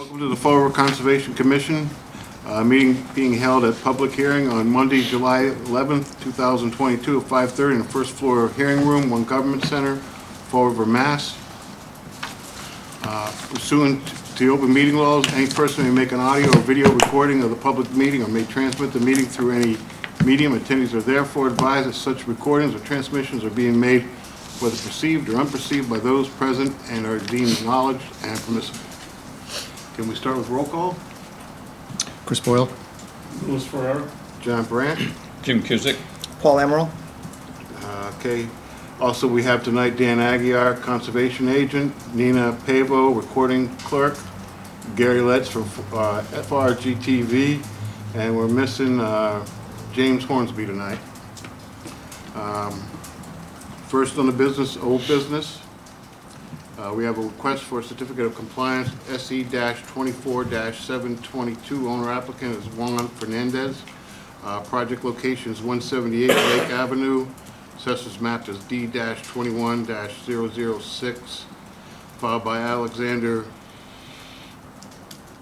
Welcome to the Fall River Conservation Commission, meeting being held at public hearing on Monday, July 11th, 2022 at 5:30 in the first floor hearing room, One Government Center, Fall River, Mass. Pursuant to the open meeting laws, any person may make an audio or video recording of the public meeting or may transmit the meeting through any medium. Attendees are therefore advised that such recordings or transmissions are being made whether perceived or unperceived by those present and are deemed acknowledged and permissible. Can we start with roll call? Chris Boyle. Louis Ferrer. John Brandt. Jim Cusick. Paul Emerald. Okay. Also, we have tonight Dan Aguiar, Conservation Agent, Nina Pavo, Recording Clerk, Gary Letts from FRGTV, and we're missing James Hornsby tonight. First on the business, old business. We have a request for a certificate of compliance, SE-24-722. Owner applicant is Juan Fernandez. Project location is 178 Lake Avenue. Assessor's map is D-21-006. Filed by Alexander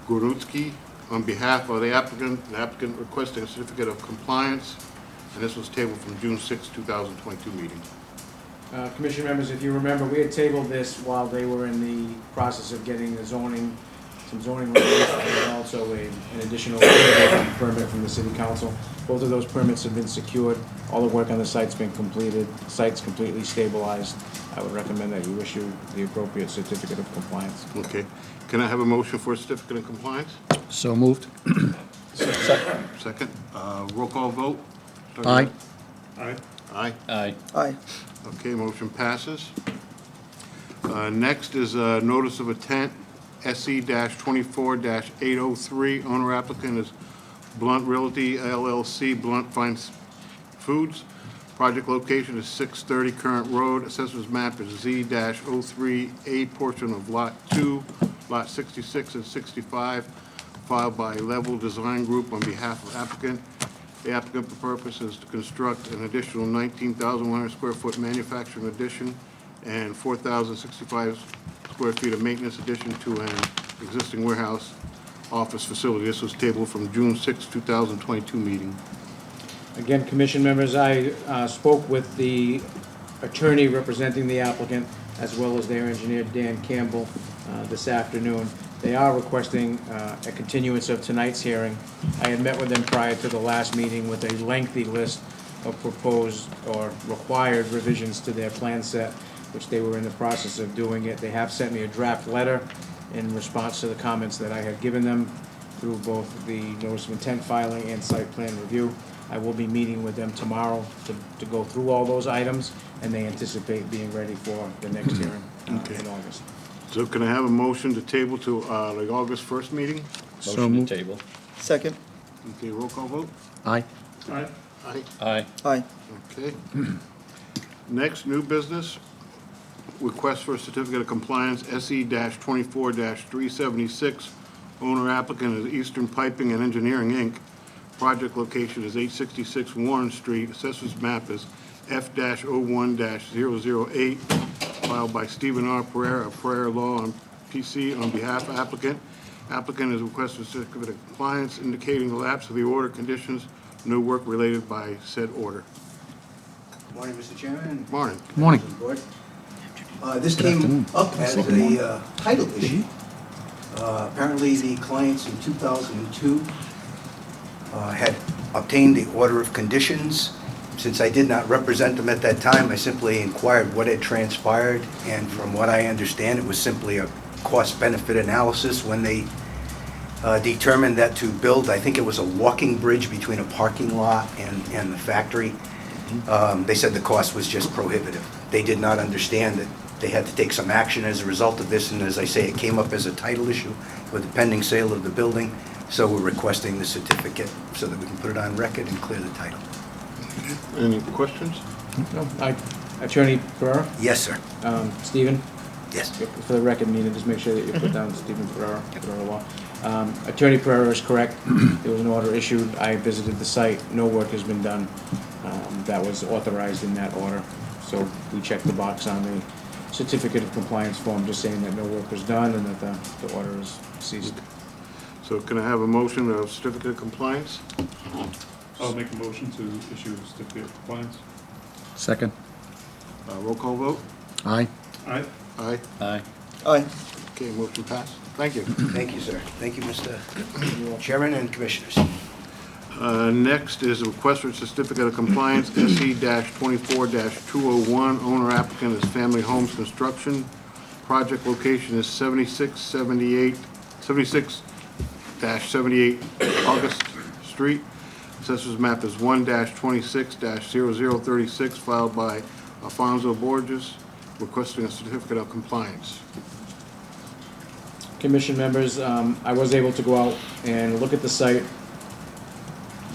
Gorutsky on behalf of the applicant requesting a certificate of compliance. And this was tabled from June 6, 2022 meeting. Commission members, if you remember, we had tabled this while they were in the process of getting the zoning, some zoning relief, and also an additional permit from the city council. Both of those permits have been secured. All the work on the site's been completed. The site's completely stabilized. I would recommend that you issue the appropriate certificate of compliance. Okay. Can I have a motion for a certificate of compliance? So moved. Second. Roll call vote. Aye. Aye. Aye. Aye. Aye. Okay, motion passes. Next is a notice of intent, SE-24-803. Owner applicant is Blunt Realty LLC, Blunt Fine Foods. Project location is 630 Current Road. Assessor's map is Z-03A, portion of Lot 2, Lot 66 and 65, filed by Level Design Group on behalf of applicant. The applicant for purpose is to construct an additional 19,100 square foot manufacturing addition and 4,065 square feet of maintenance addition to an existing warehouse office facility. This was tabled from June 6, 2022 meeting. Again, commission members, I spoke with the attorney representing the applicant as well as their engineer, Dan Campbell, this afternoon. They are requesting a continuance of tonight's hearing. I had met with them prior to the last meeting with a lengthy list of proposed or required revisions to their plan set, which they were in the process of doing it. They have sent me a draft letter in response to the comments that I had given them through both the notice of intent filing and site plan review. I will be meeting with them tomorrow to go through all those items, and they anticipate being ready for the next hearing in August. So can I have a motion to table to the August 1st meeting? So Motion moved. to table. Second. Okay, roll call vote. Aye. Aye. Aye. Aye. Aye. Okay. Next, new business. Request for a certificate of compliance, SE-24-376. Owner applicant is Eastern Piping and Engineering, Inc. Project location is 866 Warren Street. Assessor's map is F-01-008. Filed by Stephen R. Pereira of Pereira Law on PC on behalf of applicant. Applicant has requested a certificate of compliance indicating the lapse of the order conditions, no work related by said order. Good morning, Mr. Chairman. Morning. Good morning. Board. This came up as a title issue. Apparently, the clients in 2002 had obtained the order of conditions. Since I did not represent them at that time, I simply inquired what had transpired, and from what I understand, it was simply a cost-benefit analysis when they determined that to build, I think it was a walking bridge between a parking lot and the factory. They said the cost was just prohibitive. They did not understand that they had to take some action as a result of this, and as I say, it came up as a title issue with the pending sale of the building, so we're requesting the certificate so that we can put it on record and clear the title. Any questions? No, Attorney Pereira? Yes, sir. Stephen? Yes. For the record, Nina, just make sure that you put down Stephen Pereira, Pereira Law. Attorney Pereira is correct. There was an order issued. I visited the site. No work has been done. That was authorized in that order. So we checked the box on the certificate of compliance form, just saying that no work was done and that the order is ceased. So can I have a motion of certificate of compliance? I'll make a motion to issue a certificate of compliance. Second. Roll call vote? Aye. Aye. Aye. Aye. Aye. Okay, motion passed. Thank you. Thank you, sir. Thank you, Mr. Chairman and Commissioners. Next is a request for certificate of compliance, SE-24-201. Owner applicant is Family Homes Construction. Project location is 76-78 August Street. Assessors map is 1-26-0036, filed by Alfonso Borges, requesting a certificate of compliance. Commission members, I was able to go out and look at the site.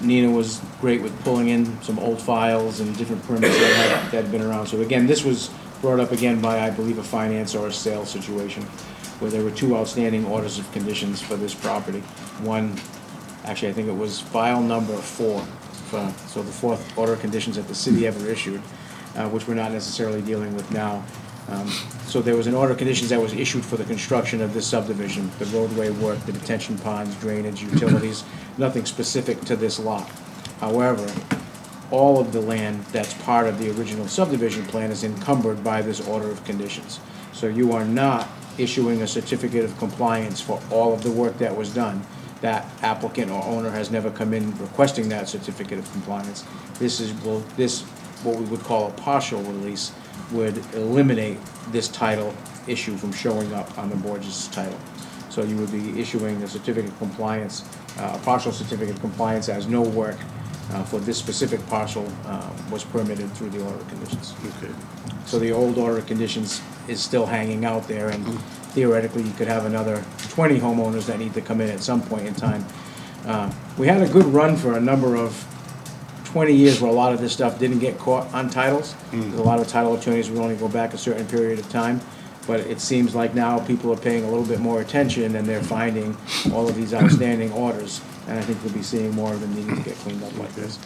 Nina was great with pulling in some old files and different permits that had been around. So again, this was brought up again by, I believe, a finance or a sales situation, where there were 2 outstanding orders of conditions for this property. One, actually, I think it was file number 4, so the 4th order of conditions that the city ever issued, which we're not necessarily dealing with now. So there was an order of conditions that was issued for the construction of this subdivision, the roadway work, the detention ponds, drainage, utilities, nothing specific to this lot. However, all of the land that's part of the original subdivision plan is encumbered by this order of conditions. So you are not issuing a certificate of compliance for all of the work that was done. That applicant or owner has never come in requesting that certificate of compliance. This, what we would call a partial release, would eliminate this title issue from showing up on the Borges title. So you would be issuing a certificate of compliance, a partial certificate of compliance, as no work for this specific parcel was permitted through the order of conditions. Okay. So the old order of conditions is still hanging out there, and theoretically you could have another 20 homeowners that need to come in at some point in time. We had a good run for a number of 20 years where a lot of this stuff didn't get caught on titles. A lot of title attorneys would only go back a certain period of time, but it seems like now people are paying a little bit more attention and they're finding all of these outstanding orders, and I think we'll be seeing more of them needing to get cleaned up like this.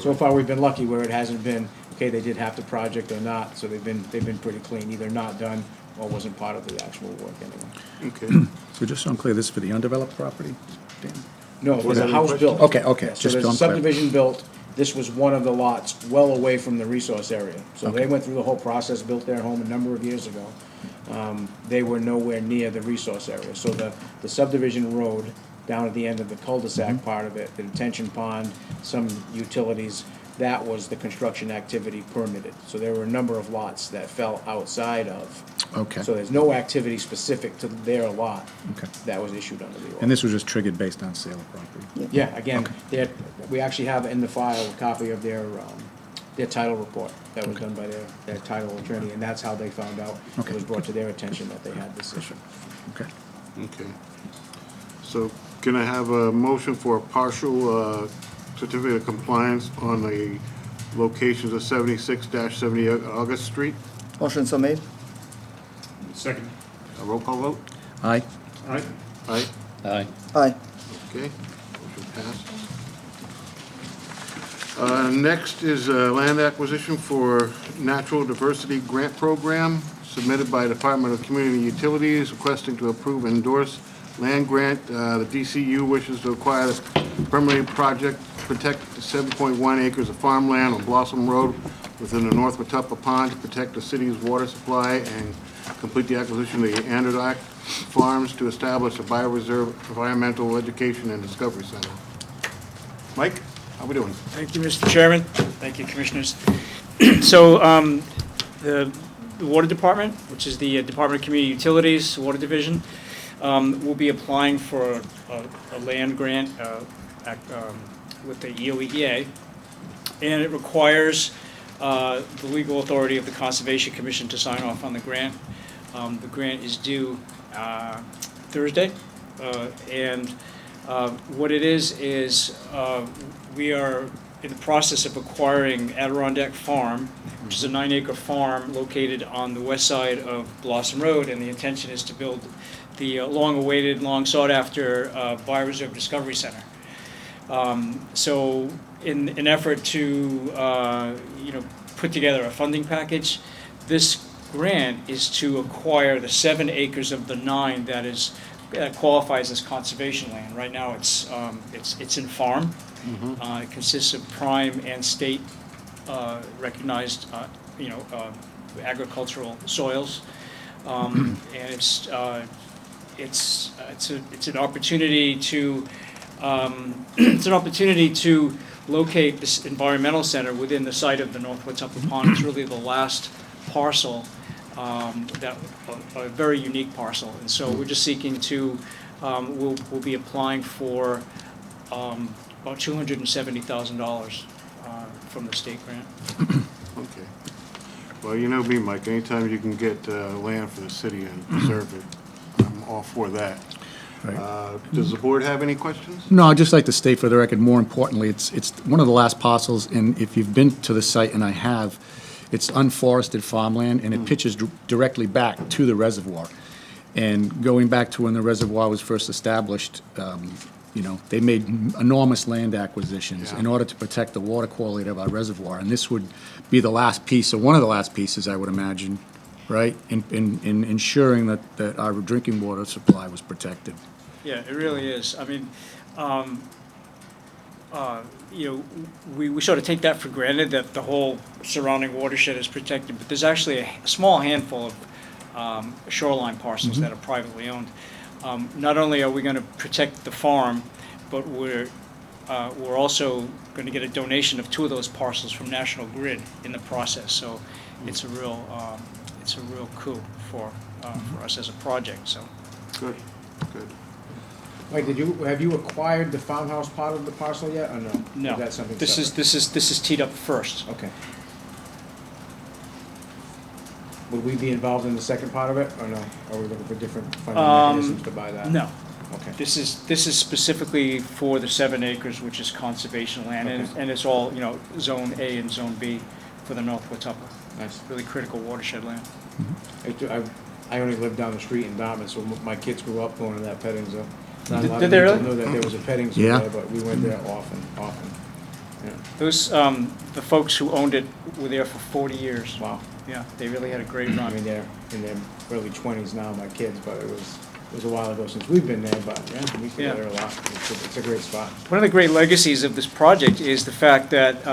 So far, we've been lucky where it hasn't been, okay, they did half the project or not, so they've been pretty clean, either not done or wasn't part of the actual work anyway. Okay. So just so I'm clear, this is for the undeveloped property? Dan? No, there's a house built. Okay, Yeah, so just there's so a I'm clear. subdivision built. This was one of the lots well away from the resource area. So they went through the whole process, built their home a number of years ago. They were nowhere near the resource area. So the subdivision road down at the end of the cul-de-sac part of it, the detention pond, some utilities, that was the construction activity permitted. So there were a number of lots that fell outside of. Okay. So there's no activity specific to their lot Okay. that was issued under the order. And this was just triggered based on sale of property? Yeah, again, we actually have in the file a copy of their title report that was done by their title attorney, and that's how they found out. It Okay. was brought to their attention that they had this issue. Okay. Okay. So can I have a motion for a partial certificate of compliance on the locations of 76-70 August Street? Motion so made? Second. A roll call vote? Aye. Aye. Aye. Aye. Aye. Okay, motion passed. Next is land acquisition for Natural Diversity Grant Program submitted by Department of Community Utilities requesting to approve and endorse land grant. The DCU wishes to acquire the permanent project, protect 7.1 acres of farmland on Blossom Road within the North Watuppa Pond to protect the city's water supply and complete the acquisition of the Adirondack Farms to establish a bioreserve, environmental education and discovery center. Mike, how we doing? Thank you, Mr. Chairman. Thank you, Commissioners. So the Water Department, which is the Department of Community Utilities, Water Division, will be applying for a land grant with the EOEA, and it requires the legal authority of the Conservation Commission to sign off on the grant. The grant is due Thursday, and what it is we are in the process of acquiring Adirondack Farm, which is a 9-acre farm located on the west side of Blossom Road, and the intention is to build the long-awaited, long-sought-after Bioreserve Discovery Center. So in an effort to put together a funding package, this grant is to acquire the 7 acres of the 9 that qualifies as conservation land. Right now, it's in farm. It consists of prime and state recognized, agricultural soils. And it's an opportunity to locate this environmental center within the site of the North Watuppa Pond. It's really the last parcel, a very unique parcel. And so we're just seeking to, we'll be applying for about $270,000 from the state grant. Okay. Well, you know me, Mike, anytime you can get land for the city and preserve it, I'm all for that. Right. Does the board have any questions? No, I'd just like to state for the record, more importantly, it's one of the last parcels, and if you've been to the site, and I have, it's unforested farmland, and it pitches directly back to the reservoir. And going back to when the reservoir was first established, they made enormous land acquisitions in order to protect the water quality of our reservoir, and this would be the last piece, or one of the last pieces, I would imagine, right, in ensuring that our drinking water supply was protected. Yeah, it really is. I mean, we sort of take that for granted that the whole surrounding watershed is protected, but there's actually a small handful of shoreline parcels that are privately owned. Not only are we going to protect the farm, but we're also going to get a donation of 2 of those parcels from National Grid in the process. So it's a real coup for us as a project. So Good, good. Mike, have you acquired the farmhouse part of the parcel yet, or no? no, Is that something this is teed up first. Okay. Would we be involved in the second part of it, or no? Are we looking for different funding mechanisms to buy that? No. Okay. This is specifically for the 7 acres, which is conservation land, Okay. and it's all, Zone A and Zone B for the North Watuppa. Nice. Really critical watershed land. I only live down the street in Dartmouth, so my kids grew up going to that petting zoo. Not a Did lot of they people really? knew that there was a petting zoo Yeah. there, but we went there often. Yeah. Those, the folks who owned it were there for 40 years. Wow. Yeah, they really had a great I run. mean, they're in their early 20s now, my kids, but it was a while ago since we've been there, but yeah, we stay Yeah. there a lot. It's a great spot. One of the great legacies of this project is the fact that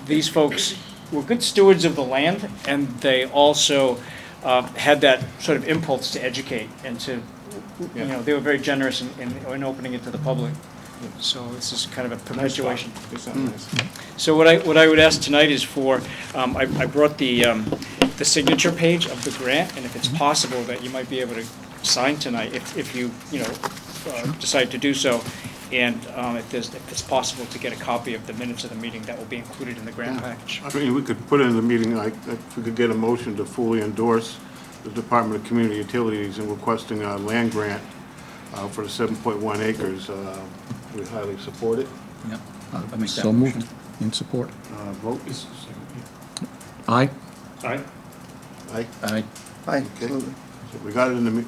these folks were good stewards of the land, and they also had that sort of impulse to educate and to, they were very generous in opening it to the public. So this is kind of a Nice spot. perpetuation. Do something nice. So what I would ask tonight is for, I brought the signature page of the grant, and if it's possible that you might be able to sign tonight, if you decide to do so, and if it's possible to get a copy of the minutes of the meeting, that will be included in the grant package. I mean, we could put in the meeting, if we could get a motion to fully endorse the Department of Community Utilities in requesting a land grant for the 7.1 acres. We highly support it. Yep. So moved. In support. Vote. Aye. Aye. Aye. Aye. Aye, Okay. absolutely. So we got it in the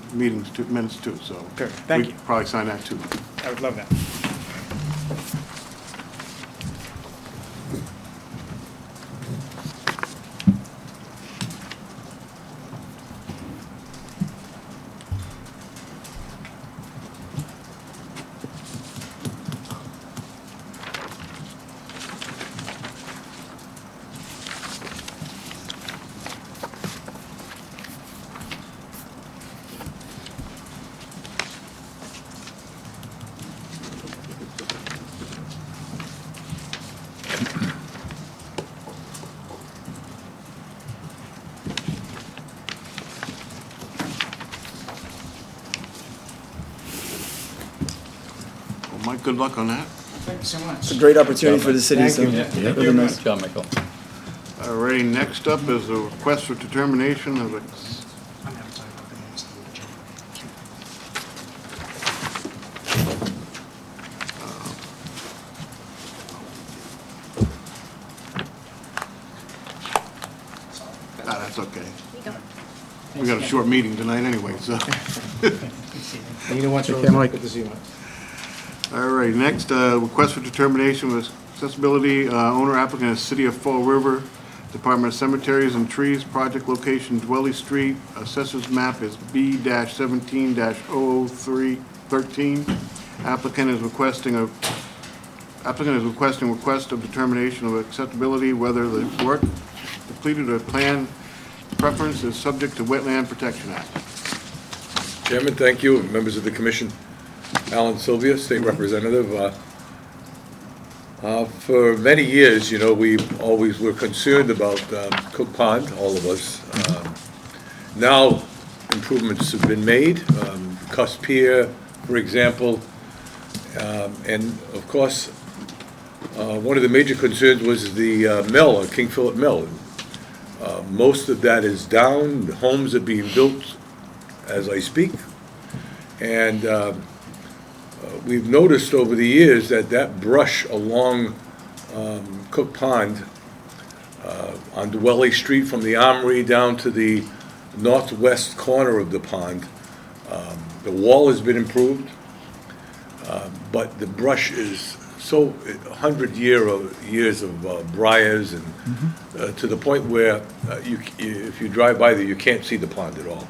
minutes too, so. Perfect. Thank we you. Probably sign that too. I would love that. Well, Mike, good luck on that. Thank you so much. It's a great opportunity for the city, so Thank you. really nice. Good job, Michael. All right, next up is a request for determination of I'm gonna talk about the minutes of the agenda. that's okay. We got a short meeting tonight anyway, so. Neither one's Take really care, Mike. good to see you, Mike. All right, next, request for determination of accessibility, owner applicant is City of Fall River, Department of Cemeteries and Trees, project location Dwelly Street, assessors map is B-17-00313. Applicant is requesting request of determination of acceptability, whether the work completed or plan preference is subject to Wetland Protection Act. Chairman, thank you. Members of the commission, Alan Sylvia, State Representative. For many years, you know, we always were concerned about Cook Pond, all of us. Now, improvements have been made, Cuss Pier, for example, and of course, one of the major concerns was the mill, King Philip Mill. Most of that is down, the homes are being built as I speak, and we've noticed over the years that that brush along Cook Pond, on Dwelly Street from the Armory down to the northwest corner of the pond, the wall has been improved, but the brush is so 100 years of briars, and to the point where if you drive by there, you can't see the pond at all.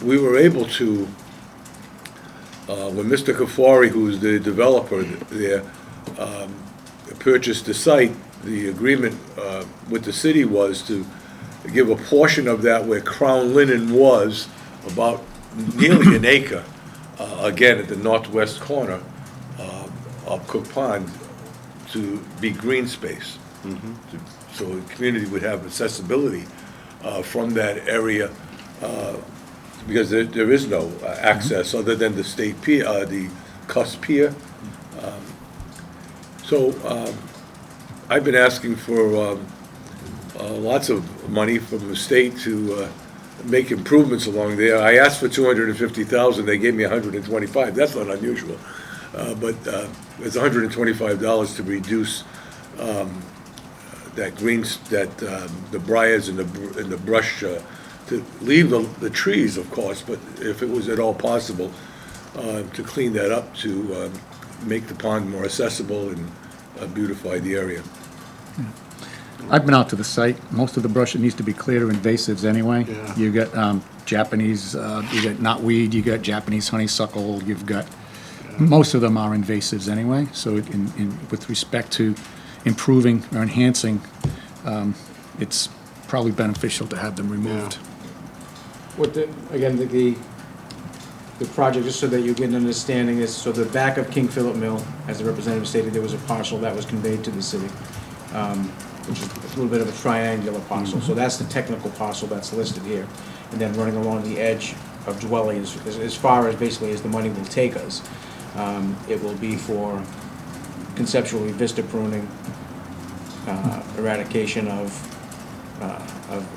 We were able to, when Mr. Kafari, who's the developer there, purchased the site, the agreement with the city was to give a portion of that where Crown Linen was, about nearly an acre, again at the northwest corner of Cook Pond, to be green space. So the community would have accessibility from that area, because there is no access other than the state pier, the Cuss Pier. So I've been asking for lots of money from the state to make improvements along there. I asked for $250,000, they gave me $125,000. That's not unusual, but it's $125 to reduce that the briars and the brush, to leave the trees, of course, but if it was at all possible, to clean that up, to make the pond more accessible and beautify the area. I've been out to the site. Most of the brush that needs to be cleared are invasives anyway. Yeah. You got Japanese, you got knotweed, you got Japanese honeysuckle, you've got, most of them are invasives anyway. So with respect to improving or enhancing, it's probably beneficial to have them removed. Again, the project, just so that you get an understanding, is so the back of King Philip Mill, as the representative stated, there was a parcel that was conveyed to the city, which is a little bit of a triangular parcel. So that's the technical parcel that's listed here. And then running along the edge of Dwelly, as far as basically as the money will take us, it will be for conceptually vista pruning, eradication of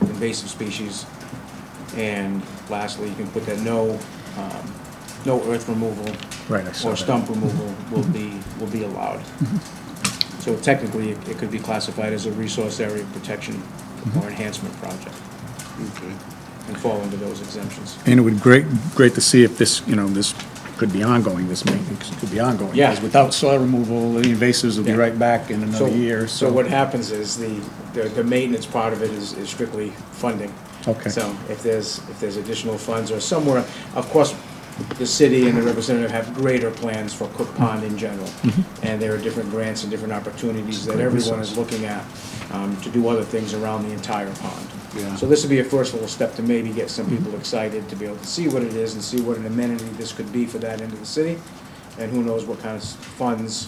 invasive species, and lastly, you can put that no earth removal Right, I saw or that. stump removal will be allowed. So technically, it could be classified as a resource area protection or enhancement project Okay. and fall under those exemptions. And it would great to see if this, this could be ongoing, this maintenance could be ongoing. Yeah. Because without soil removal, the invasives will be Yeah. right back in another year, So what happens is the maintenance part of it is strictly funding. Okay. So if there's additional funds or somewhere, of course, the city and the representative have greater plans for Cook Pond in general. And there are different grants and different opportunities that everyone is looking at to do other things around the entire pond. Yeah. So this would be a first little step to maybe get some people excited to be able to see what it is and see what an amenity this could be for that end of the city. And who knows what kind of funds,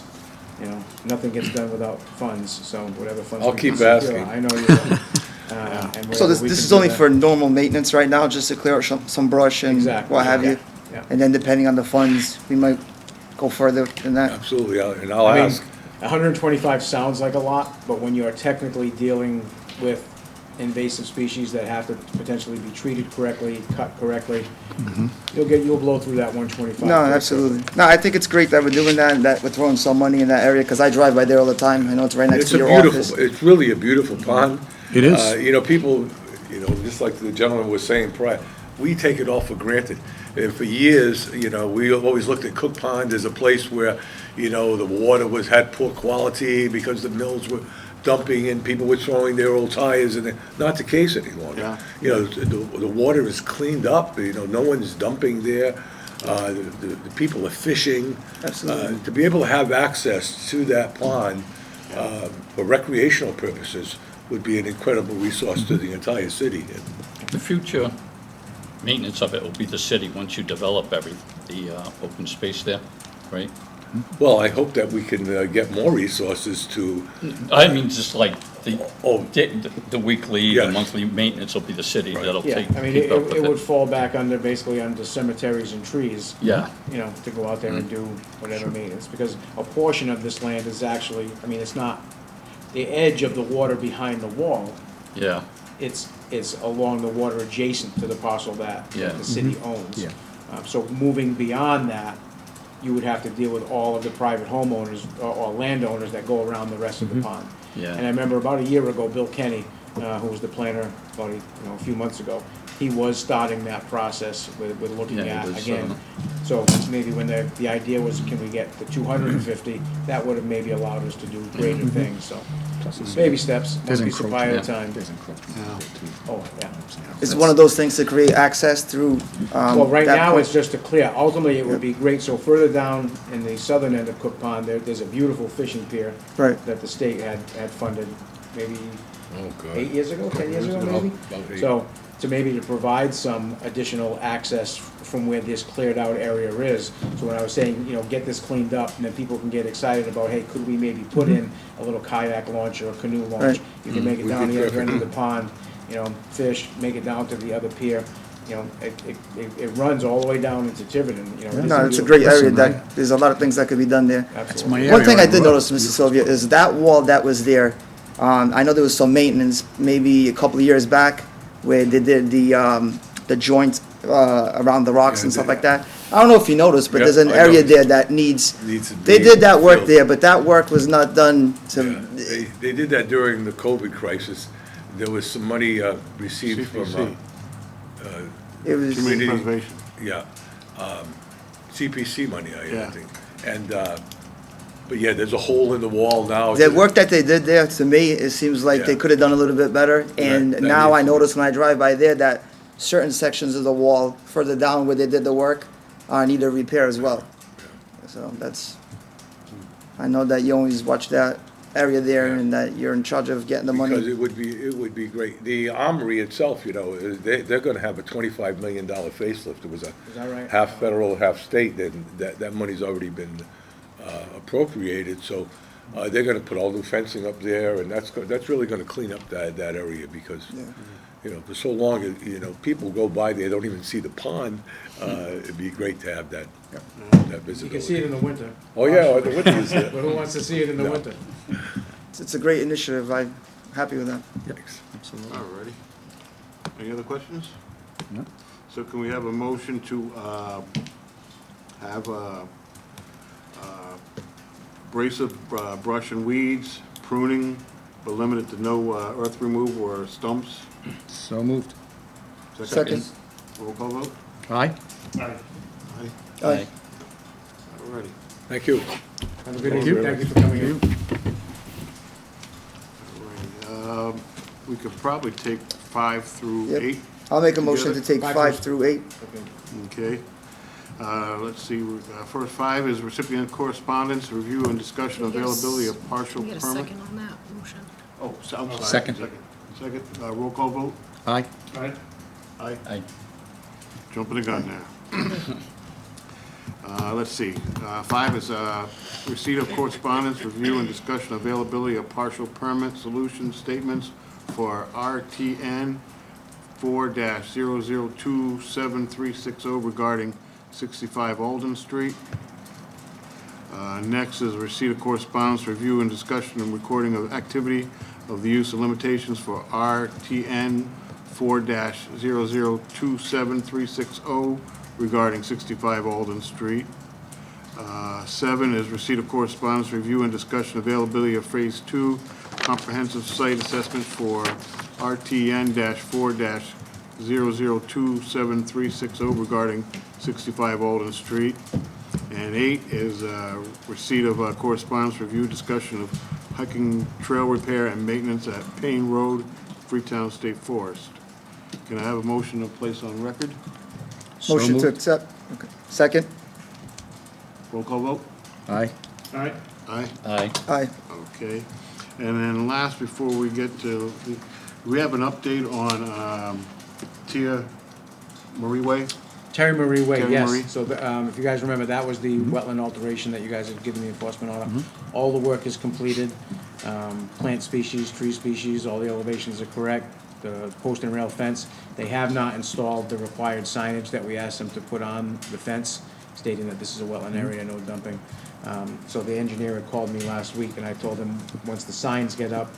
nothing gets done without funds, so whatever funds. I'll we keep can secure, asking. I know you will. And So whatever this we is can do only there. for normal maintenance right now, just to clear out some brush and Exactly, what have you? yeah. And then depending on the funds, we might go further than that. Absolutely, and I'll I mean, ask. 125 sounds like a lot, but when you're technically dealing with invasive species that have to potentially be treated correctly, cut correctly, you'll blow through that 125. No, pretty absolutely. quickly. No, I think it's great that we're doing that and that we're throwing some money in that area, because I drive by there all the time. I know it's right next It's to a your beautiful, office. it's really a beautiful pond. It is. People, just like the gentleman was saying prior, we take it all for granted. And for years, we always looked at Cook Pond as a place where, the water had poor quality because the mills were dumping and people were throwing their old tires in there. Not the case any longer. Yeah. You know, the water is cleaned up, you know, no one's dumping there. The people are fishing. Absolutely. To be able to have access to that pond for recreational purposes would be an incredible resource to the entire city. The future maintenance of it will be the city, once you develop the open space there, right? Well, I hope that we can get more resources to, I mean, just like Oh. the weekly, Yes. the monthly maintenance will be the city that'll Yeah, take, I mean, keep up it would with it. fall back under, basically under cemeteries and trees. Yeah, You know, to go out there and do whatever maintenance, because a portion of this land is actually, I mean, it's not the edge of the water behind the wall, yeah, it's along the water adjacent to the parcel that Yeah. the city owns. Yeah. So moving beyond that, you would have to deal with all of the private homeowners or landowners that go around the rest of the pond. Yeah. And I remember about a year ago, Bill Kenny, who was the planner about a few months ago, he was starting that process with looking Yeah, he at, was, again. So maybe when the idea was, can we get the 250, that would have maybe allowed us to do greater things, so. Baby steps, There's one piece of pie at a encroachment. time. There's encroachment Yeah. there, too. Oh, yeah. It's one of those things to create access through, Well, right that now, point. it's just to clear. Ultimately, it would be great, so further down in the southern end of Cook Pond, there's a beautiful fishing pier Right. that the state had funded maybe oh, God. 8 years ago, 10 years ago, About- maybe? about 8. So, to maybe to provide some additional access from where this cleared out area is. So when I was saying, get this cleaned up, and then people can get excited about, hey, could we maybe put in a little kayak launch or a canoe launch? Right. You can make it Would down be the other end of perfect. the pond, fish, make it down to the other pier. It runs all the way down into Tiverton, No, it's a great area, Listen, that, there's a lot of things that could be done there. Absolutely. my One thing I area, did right? notice, Mr. Sylvia, is that wall that was there, I know there was some maintenance, maybe a couple of years back, where they did the joints around the rocks Yeah, and stuff they- like that. I don't know if you noticed, but Yeah, there's an I area noticed. there that needs, Needs to they be did that work filled. there, but that work was not done Yeah, to, they did that during the COVID crisis. There was some money received from, CPC, it was, community preservation. yeah, CPC money, I Yeah. think. And, but yeah, there's a hole in the wall now. the work that they did there, to me, it seems like they Yeah. could have done a little bit better. And that now needs I to be- notice when I drive by there that certain sections of the wall further down where they did the work need a repair as well. So that's, I know that you always watch that area there Yeah. and that you're in charge of getting the Because money. it would be great. The Armory itself, they're gonna have a $25 million facelift. It was Is that right? half federal, half state, and that money's already been appropriated, so they're gonna put all new fencing up there, and that's really gonna clean up that area, because, for so long, people go by there, don't even see the pond. It'd be great to have that visibility. You can see it in the winter. Oh, yeah, the winter's there. But who wants to see it in the No. winter? It's a great initiative. I'm happy with that. Thanks. Absolutely. All righty. Any other questions? No. So can we have a motion to have abrasive brush and weeds, pruning, but limited to no earth removal or stumps? So moved. Second. Roll call vote? Aye? Aye. Aye. Aye. All righty. Thank you. Have a good evening. Thank you for coming in. All right. We could probably take 5 through Yep. 8. I'll make a motion to take 5 5 through 8. Okay. Let's see, first 5 is recipient correspondence, review and discussion availability of partial Can we get a permit. second on that motion? Oh, I'm sorry. Second. Second, roll call vote? Aye? Aye. Aye. I, Jumping the gun now. Let's see, 5 is receipt of correspondence, review and discussion availability of partial permit solution statements for RTN 4-002736 regarding 65 Alden Street. Next is receipt of correspondence, review and discussion and recording of activity of the use of limitations for RTN 4-002736 regarding 65 Alden Street. 7 is receipt of correspondence, review and discussion availability of Phase 2 comprehensive site assessment for RTN-4-002736 regarding 65 Alden Street. And 8 is receipt of correspondence, review, discussion of hiking trail repair and maintenance at Payne Road, Freetown State Forest. Can I have a motion to place on record? So Motion to moved. accept. Okay. Second? Roll call vote? Aye. All right, Aye. Aye. Aye. Okay. And then last, before we get to, we have an update on Tia Marie Way? Terry Marie Way, Terry Marie. yes. So, if you guys remember, that was the wetland alteration that you guys had given the enforcement order. All the work is completed. Plant species, tree species, all the elevations are correct. The post and rail fence, they have not installed the required signage that we asked them to put on the fence, stating that this is a wetland area, no dumping. So the engineer had called me last week, and I told him, once the signs get up,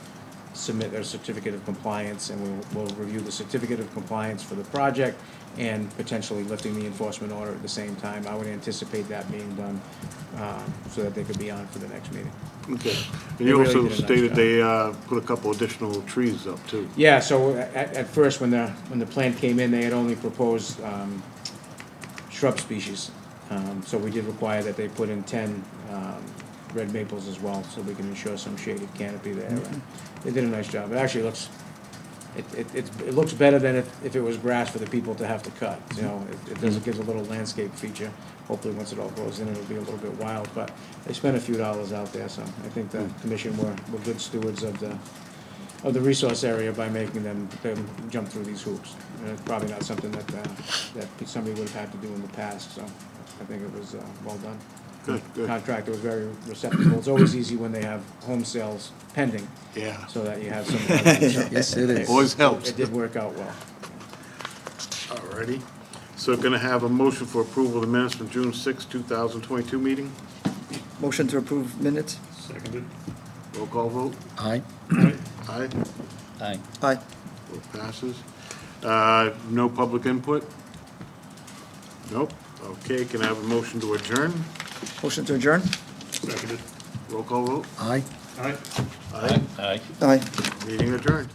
submit their certificate of compliance, and we'll review the certificate of compliance for the project and potentially lifting the enforcement order at the same time. I would anticipate that being done, so that they could be on for the next meeting. Okay. And They you really also did a nice stated job. they put a couple additional trees up too. Yeah, so at first, when the plan came in, they had only proposed shrub species. So we did require that they put in 10 red maples as well, so we can ensure some shaded canopy there. They did a nice job. It actually looks, it looks better than if it was grass for the people to have to cut. You know, it does, it gives a little landscape feature. Hopefully, once it all goes in, it'll be a little bit wild, but they spent a few dollars out there, so I think the commission were good stewards of the resource area by making them jump through these hoops. And it's probably not something that somebody would have had to do in the past, so I think it was well done. Good, good. Contractor was very receptive. It's always easy when they have home sales pending, Yeah. so that you have some. Yes, it is. Always helps. It did work out well. Alrighty. So can I have a motion for approval of the minutes from June 6, 2022 meeting? Motion to approve minutes? seconded. Roll call vote? Aye. Aye. Aye. Aye. Vote passes. No public input? Nope. Okay, can I have a motion to adjourn? Motion to adjourn? Seconded. Roll call vote? Aye. All right. Aye. Aye. Aye. Meeting adjourned.